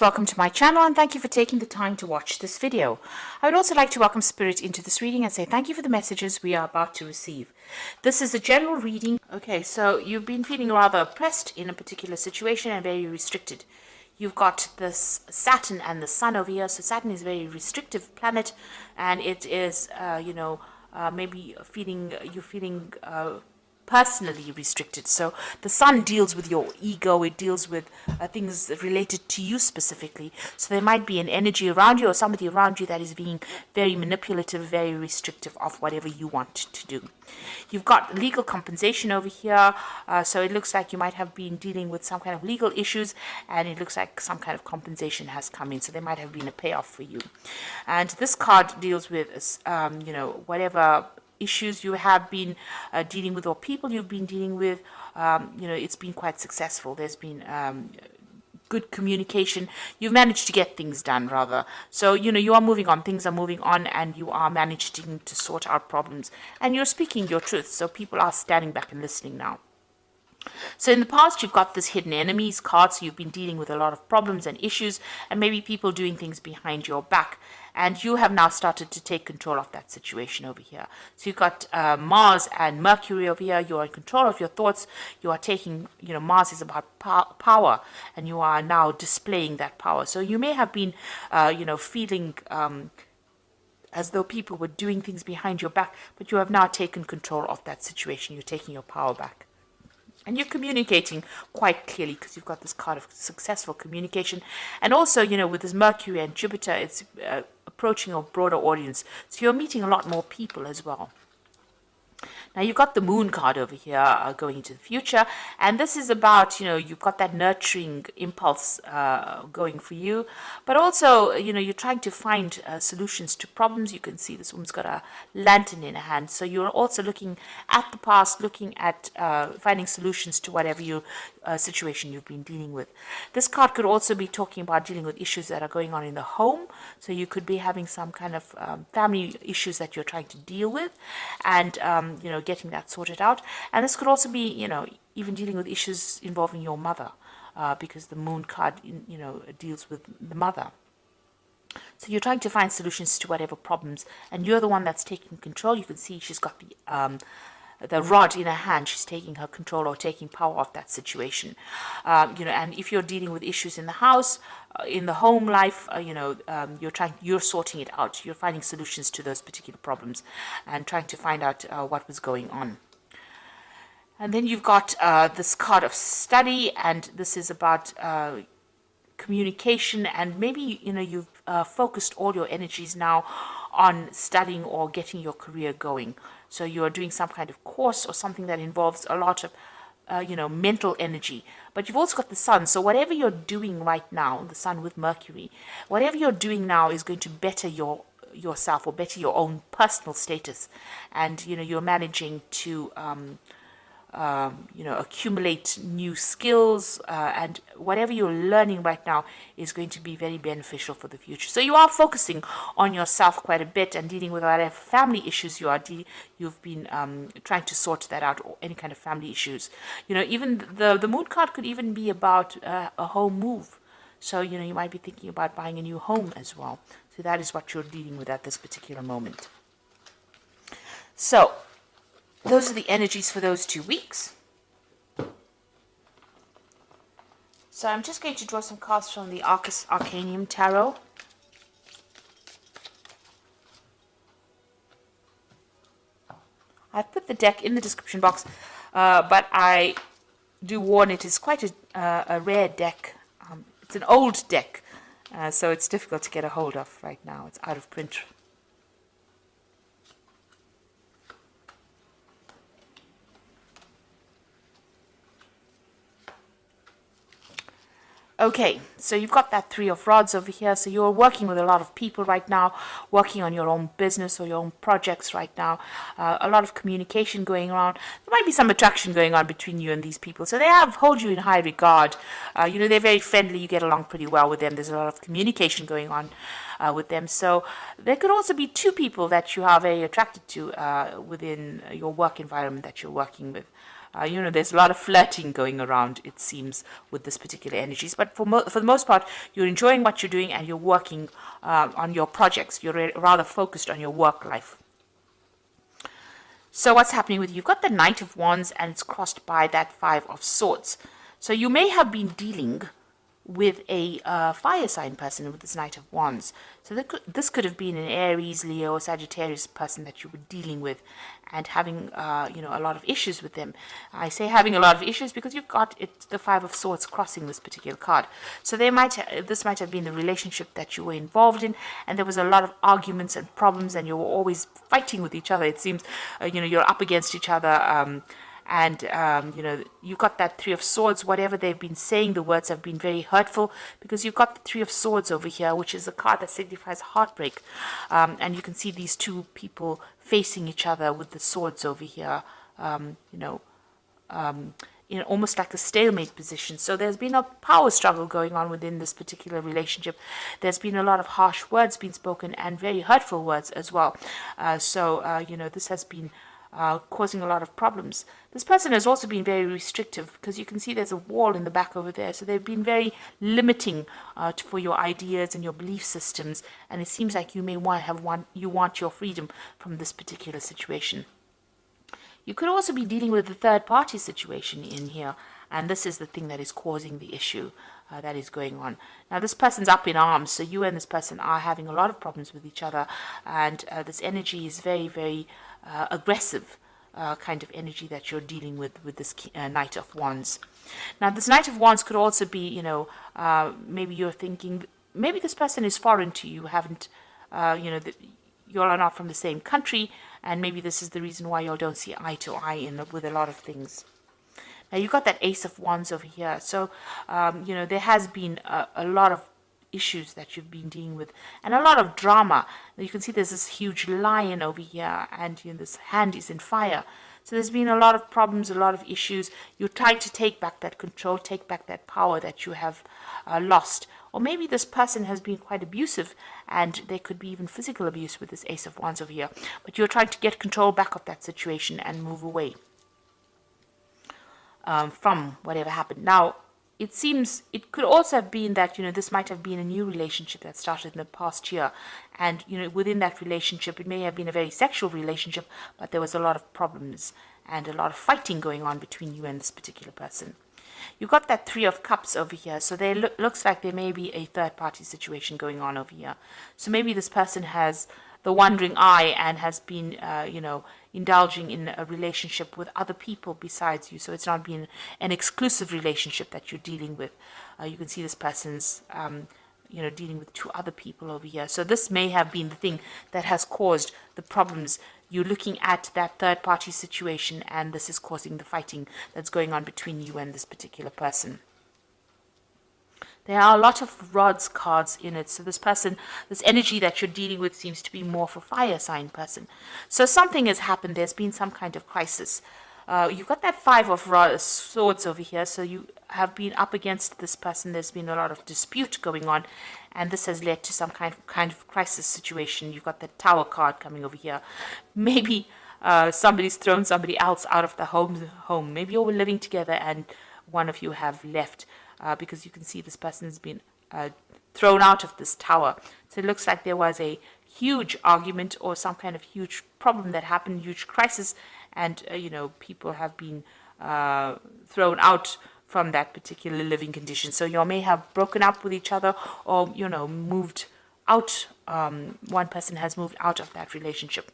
Welcome to my channel and thank you for taking the time to watch this video. I would also like to welcome Spirit into this reading and say thank you for the messages we are about to receive. This is a general reading. Okay, so you've been feeling rather oppressed in a particular situation and very restricted. You've got this Saturn and the Sun over here. So Saturn is a very restrictive planet and it is, maybe you're feeling personally restricted. So the sun deals with your ego, it deals with things related to you specifically. So there might be an energy around you or somebody around you that is being very manipulative, very restrictive of whatever you want to do. You've got legal compensation over here, so it looks like you might have been dealing with some kind of legal issues and it looks like some kind of compensation has come in, so there might have been a payoff for you. And this card deals with whatever issues you have been dealing with or people you've been dealing with. It's been quite successful. There's been good communication. You've managed to get things done, rather. So, you are moving on. Things are moving on and you are managing to sort out problems. And you're speaking your truth. So people are standing back and listening now. So in the past, you've got this hidden enemies card, so you've been dealing with a lot of problems and issues and maybe people doing things behind your back. And you have now started to take control of that situation over here. So you've got Mars and Mercury over here. You're in control of your thoughts. You are taking, Mars is about power and you are now displaying that power. So you may have been, feeling as though people were doing things behind your back, but you have now taken control of that situation. You're taking your power back. And you're communicating quite clearly because you've got this card of successful communication. And also, with this Mercury and Jupiter, it's approaching a broader audience. So you're meeting a lot more people as well. Now, you've got the Moon card over here going into the future. And this is about, you've got that nurturing impulse going for you. But also, you're trying to find solutions to problems. You can see this woman's got a lantern in her hand. So you're also looking at the past, looking at finding solutions to whatever situation you've been dealing with. This card could also be talking about dealing with issues that are going on in the home. So you could be having some kind of family issues that you're trying to deal with and, getting that sorted out. And this could also be, even dealing with issues involving your mother because the Moon card, deals with the mother. So you're trying to find solutions to whatever problems and you're the one that's taking control. You can see she's got the rod in her hand. She's taking her control or taking power of that situation. And if you're dealing with issues in the house, in the home life, you're sorting it out. You're finding solutions to those particular problems and trying to find out what was going on. And then you've got this card of study, and this is about communication, and maybe you've focused all your energies now on studying or getting your career going. So you're doing some kind of course or something that involves a lot of mental energy. But you've also got the Sun. So whatever you're doing right now, the Sun with Mercury, whatever you're doing now is going to better yourself or better your own personal status. And you're managing to accumulate new skills, and whatever you're learning right now is going to be very beneficial for the future. So you are focusing on yourself quite a bit and dealing with whatever family issues you've been trying to sort that out, or any kind of family issues. Even the Moon card could even be about a home move. So you might be thinking about buying a new home as well. So that is what you're dealing with at this particular moment. So those are the energies for those 2 weeks. So I'm just going to draw some cards from the Arcus Arcanium Tarot. I've put the deck in the description box, but I do warn it is quite a rare deck. It's an old deck, so it's difficult to get a hold of right now. It's out of print. Okay, so you've got that Three of Rods over here. So you're working with a lot of people right now, working on your own business or your own projects right now. A lot of communication going on. There might be some attraction going on between you and these people. So they hold you in high regard. They're very friendly. You get along pretty well with them. There's a lot of communication going on with them. So there could also be two people that you are very attracted to within your work environment that you're working with. there's a lot of flirting going around, it seems, with this particular energies. But for the most part, you're enjoying what you're doing and you're working on your projects. You're rather focused on your work life. So what's happening with you? You've got the Knight of Wands and it's crossed by that Five of Swords. So you may have been dealing with a fire sign person with this Knight of Wands. So this could have been an Aries, Leo, or Sagittarius person that you were dealing with and having, a lot of issues with them. I say having a lot of issues because you've got the Five of Swords crossing this particular card. So this might have been the relationship that you were involved in, and there was a lot of arguments and problems, and you were always fighting with each other. It seems, you're up against each other. You've got that Three of Swords. Whatever they've been saying, the words have been very hurtful because you've got the Three of Swords over here, which is a card that signifies heartbreak. And you can see these two people facing each other with the swords over here, almost like a stalemate position. So there's been a power struggle going on within this particular relationship. There's been a lot of harsh words being spoken and very hurtful words as well. This has been causing a lot of problems. This person has also been very restrictive because you can see there's a wall in the back over there. So they've been very limiting for your ideas and your belief systems. And it seems like you may want your freedom from this particular situation. You could also be dealing with the third party situation in here. And this is the thing that is causing the issue that is going on. Now, this person's up in arms. So you and this person are having a lot of problems with each other. And this energy is very, very aggressive kind of energy that you're dealing with this Knight of Wands. Now, this Knight of Wands could also be, maybe you're thinking, maybe this person is foreign to you, you all are not from the same country, and maybe this is the reason why you all don't see eye to eye with a lot of things. Now, you've got that Ace of Wands over here. So, there has been a lot of issues that you've been dealing with and a lot of drama. Now, you can see there's this huge lion over here and this hand is in fire. So there's been a lot of problems, a lot of issues. You're trying to take back that control, take back that power that you have lost. Or maybe this person has been quite abusive and there could be even physical abuse with this Ace of Wands over here. But you're trying to get control back of that situation and move away from whatever happened. Now, it seems it could also have been that, this might have been a new relationship that started in the past year. And, within that relationship, it may have been a very sexual relationship, but there was a lot of problems and a lot of fighting going on between you and this particular person. You've got that Three of Cups over here. So there looks like there may be a third party situation going on over here. So maybe this person has the wandering eye and has been, indulging in a relationship with other people besides you. So it's not been an exclusive relationship that you're dealing with. You can see this person's, dealing with two other people over here. So this may have been the thing that has caused the problems. You're looking at that third party situation and this is causing the fighting that's going on between you and this particular person. There are a lot of rods cards in it. So this person, this energy that you're dealing with seems to be more for fire sign person. So something has happened. There's been some kind of crisis. You've got that Five of Swords over here. So you have been up against this person. There's been a lot of dispute going on. And this has led to some kind of crisis situation. You've got the Tower card coming over here. Maybe somebody's thrown somebody else out of the home. Maybe you were living together and one of you have left. Because you can see this person has been thrown out of this tower. So it looks like there was a huge argument or some kind of huge problem that happened, huge crisis, and people have been thrown out from that particular living condition. So you may have broken up with each other or moved out. One person has moved out of that relationship.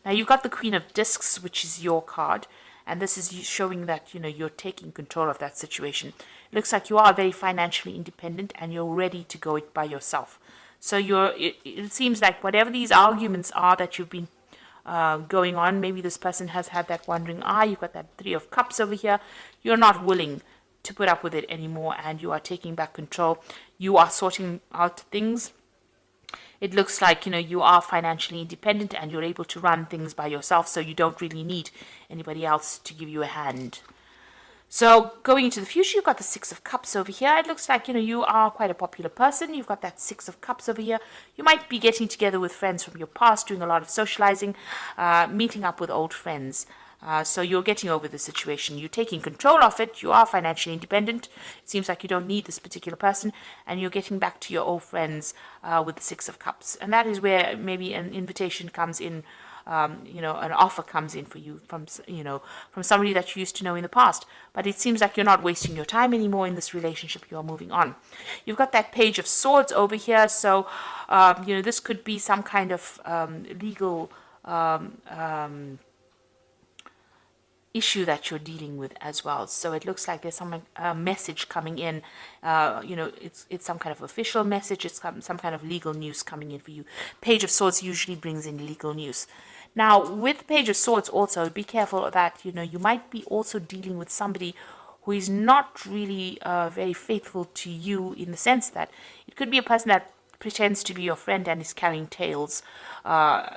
Now you've got the Queen of Discs, which is your card. And this is showing that, you're taking control of that situation. It looks like you are very financially independent and you're ready to go it by yourself. So it seems like whatever these arguments are that you've been going on, maybe this person has had that wandering eye. You've got that Three of Cups over here. You're not willing to put up with it anymore and you are taking back control. You are sorting out things. It looks like, you are financially independent and you're able to run things by yourself, so you don't really need anybody else to give you a hand. So going into the future, you've got the Six of Cups over here. It looks like, you are quite a popular person. You've got that Six of Cups over here. You might be getting together with friends from your past, doing a lot of socializing, meeting up with old friends. So you're getting over the situation. You're taking control of it. You are financially independent. It seems like you don't need this particular person, and you're getting back to your old friends with the Six of Cups. And that is where maybe an invitation comes in. An offer comes in for you from somebody that you used to know in the past. But it seems like you're not wasting your time anymore in this relationship. You are moving on. You've got that Page of Swords over here. So, this could be some kind of legal issue that you're dealing with as well. So it looks like there's some message coming in. It's some kind of official message. It's some kind of legal news coming in for you. Page of Swords usually brings in legal news. Now, with Page of Swords also, be careful that, you might be also dealing with somebody who is not really very faithful to you, in the sense that it could be a person that pretends to be your friend and is carrying tales.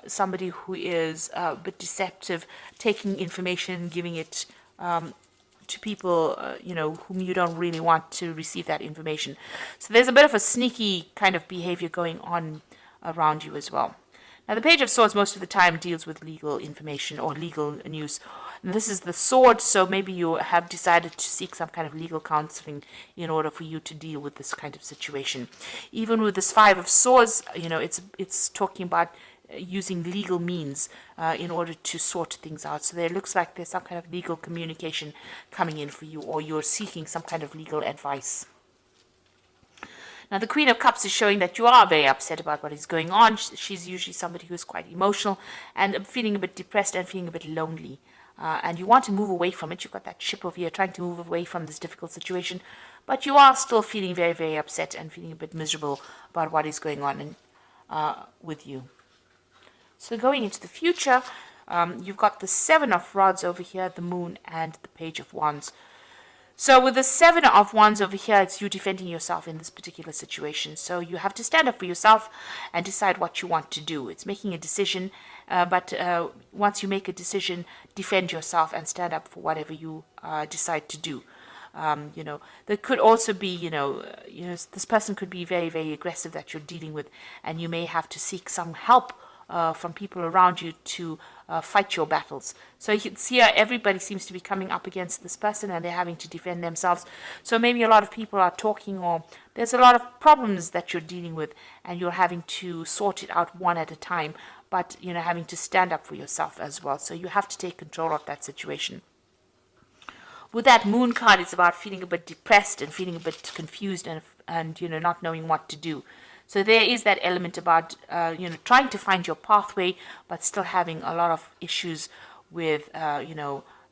Somebody who is a bit deceptive, taking information and giving it to people, whom you don't really want to receive that information. So there's a bit of a sneaky kind of behavior going on around you as well. Now, the Page of Swords most of the time deals with legal information or legal news. And this is the sword, so maybe you have decided to seek some kind of legal counseling in order for you to deal with this kind of situation. Even with this Five of Swords, it's talking about using legal means in order to sort things out. So there looks like there's some kind of legal communication coming in for you, or you're seeking some kind of legal advice. Now, the Queen of Cups is showing that you are very upset about what is going on. She's usually somebody who's quite emotional and feeling a bit depressed and feeling a bit lonely. And you want to move away from it. You've got that ship over here trying to move away from this difficult situation. But you are still feeling very, very upset and feeling a bit miserable about what is going on with you. So going into the future, you've got the Seven of Rods over here, the Moon, and the Page of Wands. So with the Seven of Wands over here, it's you defending yourself in this particular situation. So you have to stand up for yourself and decide what you want to do. It's making a decision, but once you make a decision, defend yourself and stand up for whatever you decide to do. There could also be, this person could be very, very aggressive that you're dealing with, and you may have to seek some help from people around you to fight your battles. So you can see everybody seems to be coming up against this person and they're having to defend themselves. So maybe a lot of people are talking, or there's a lot of problems that you're dealing with and you're having to sort it out one at a time, but having to stand up for yourself as well. So you have to take control of that situation. With that Moon card, it's about feeling a bit depressed and feeling a bit confused and not knowing what to do. So there is that element about, trying to find your pathway, but still having a lot of issues with,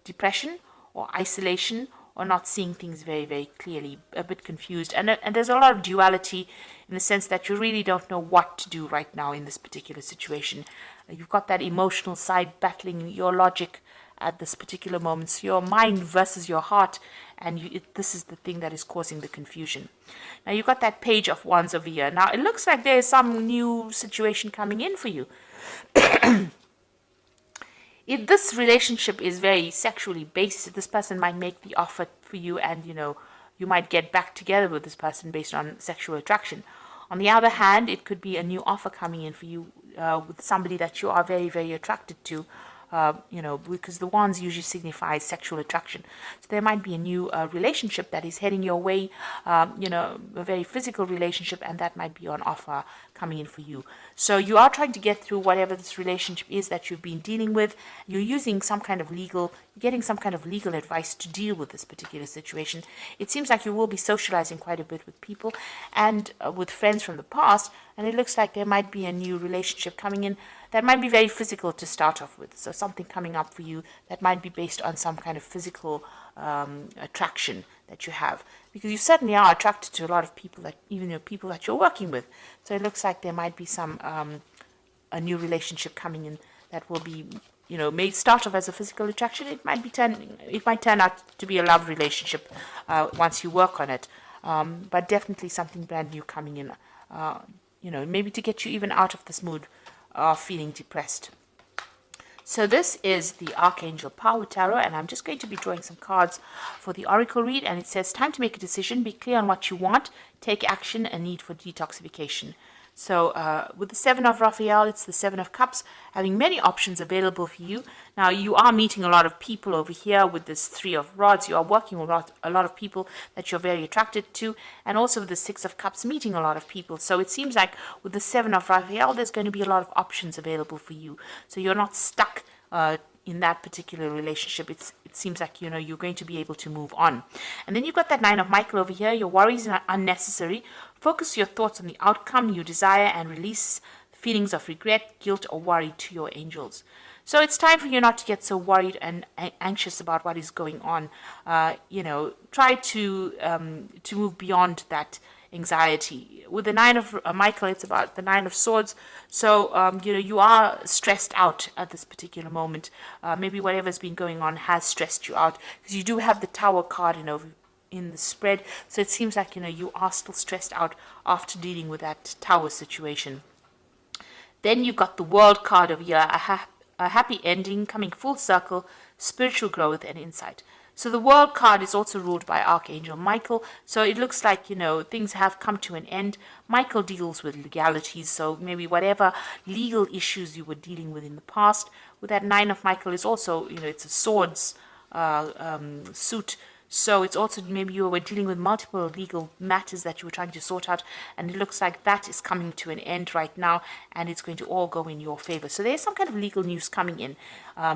depression or isolation, or not seeing things very, very clearly, a bit confused. And there's a lot of duality in the sense that you really don't know what to do right now in this particular situation. You've got that emotional side battling your logic at this particular moment. So your mind versus your heart, and this is the thing that is causing the confusion. Now you've got that Page of Wands over here. Now it looks like there is some new situation coming in for you. If this relationship is very sexually based, this person might make the offer for you, and you might get back together with this person based on sexual attraction. On the other hand, it could be a new offer coming in for you with somebody that you are very, very attracted to. Because the wands usually signify sexual attraction. So there might be a new relationship that is heading your way, a very physical relationship, and that might be on offer coming in for you. So you are trying to get through whatever this relationship is that you've been dealing with. You're using some kind of getting some kind of legal advice to deal with this particular situation. It seems like you will be socializing quite a bit with people and with friends from the past, and it looks like there might be a new relationship coming in that might be very physical to start off with. So something coming up for you that might be based on some kind of physical attraction that you have, because you certainly are attracted to a lot of people, that even people that you're working with. So it looks like there might be some a new relationship coming in that will be, may start off as a physical attraction. It might turn out to be a love relationship once you work on it. But definitely something brand new coming in. Maybe to get you even out of this mood of feeling depressed. So this is the Archangel Power Tarot, and I'm just going to be drawing some cards for the Oracle read, and it says, time to make a decision, be clear on what you want, take action, a need for detoxification. So with the Seven of Raphael, it's the Seven of Cups, having many options available for you. Now, you are meeting a lot of people over here with this Three of Rods. You are working with a lot of people that you're very attracted to, and also with the Six of Cups, meeting a lot of people. So it seems like with the Seven of Raphael, there's going to be a lot of options available for you. So you're not stuck in that particular relationship. It seems like, you know, you're going to be able to move on. And then you've got that Nine of Michael over here. Your worries are unnecessary. Focus your thoughts on the outcome you desire and release feelings of regret, guilt, or worry to your angels. So it's time for you not to get so worried and anxious about what is going on. You know, try to move beyond that anxiety. With the Nine of Michael, it's about the Nine of Swords. So, you know, you are stressed out at this particular moment. Maybe whatever's been going on has stressed you out, because you do have the Tower card in the spread. So it seems like, you know, you are still stressed out after dealing with that Tower situation. Then you've got the World card over here, a happy ending, coming full circle, spiritual growth and insight. So the World card is also ruled by Archangel Michael. So it looks like, you know, things have come to an end. Michael deals with legalities. So maybe whatever legal issues you were dealing with in the past. With that Nine of Michael is also, you know, it's a swords suit. So it's also maybe you were dealing with multiple legal matters that you were trying to sort out, and it looks like that is coming to an end right now, and it's going to all go in your favor. So there's some kind of legal news coming in,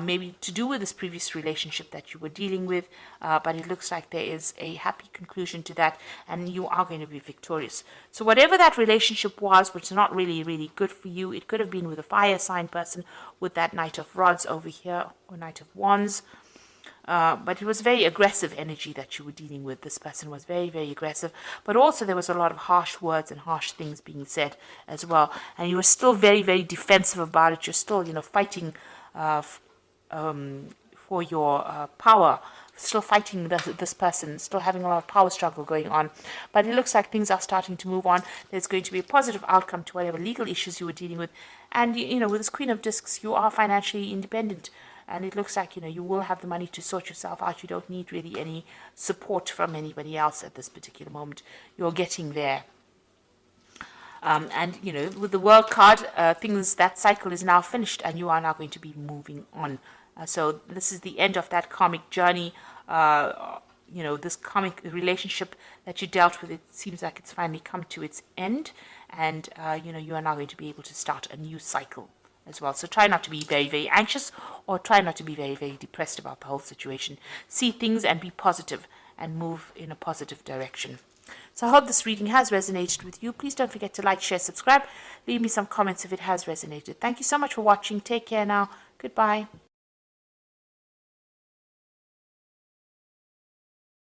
maybe to do with this previous relationship that you were dealing with, but it looks like there is a happy conclusion to that, and you are going to be victorious. So whatever that relationship was, which is not really, really good for you, it could have been with a fire sign person with that Knight of Rods over here, or Knight of Wands. But it was very aggressive energy that you were dealing with. This person was very, very aggressive. But also there was a lot of harsh words and harsh things being said as well. And you were still very, very defensive about it. You're still, you know, fighting for your power. Still fighting this person. Still having a lot of power struggle going on. But it looks like things are starting to move on. There's going to be a positive outcome to whatever legal issues you were dealing with. And, you know, with this Queen of Discs, you are financially independent. And it looks like, you know, you will have the money to sort yourself out. You don't need really any support from anybody else at this particular moment. You're getting there. And, you know, with the World card, that cycle is now finished and you are now going to be moving on. So this is the end of that karmic journey. You know, this karmic relationship that you dealt with, it seems like it's finally come to its end. And, you know, you are now going to be able to start a new cycle as well. So try not to be very, very anxious, or try not to be very, very depressed about the whole situation. See things and be positive and move in a positive direction. So I hope this reading has resonated with you. Please don't forget to like, share, subscribe. Leave me some comments if it has resonated. Thank you so much for watching. Take care now. Goodbye.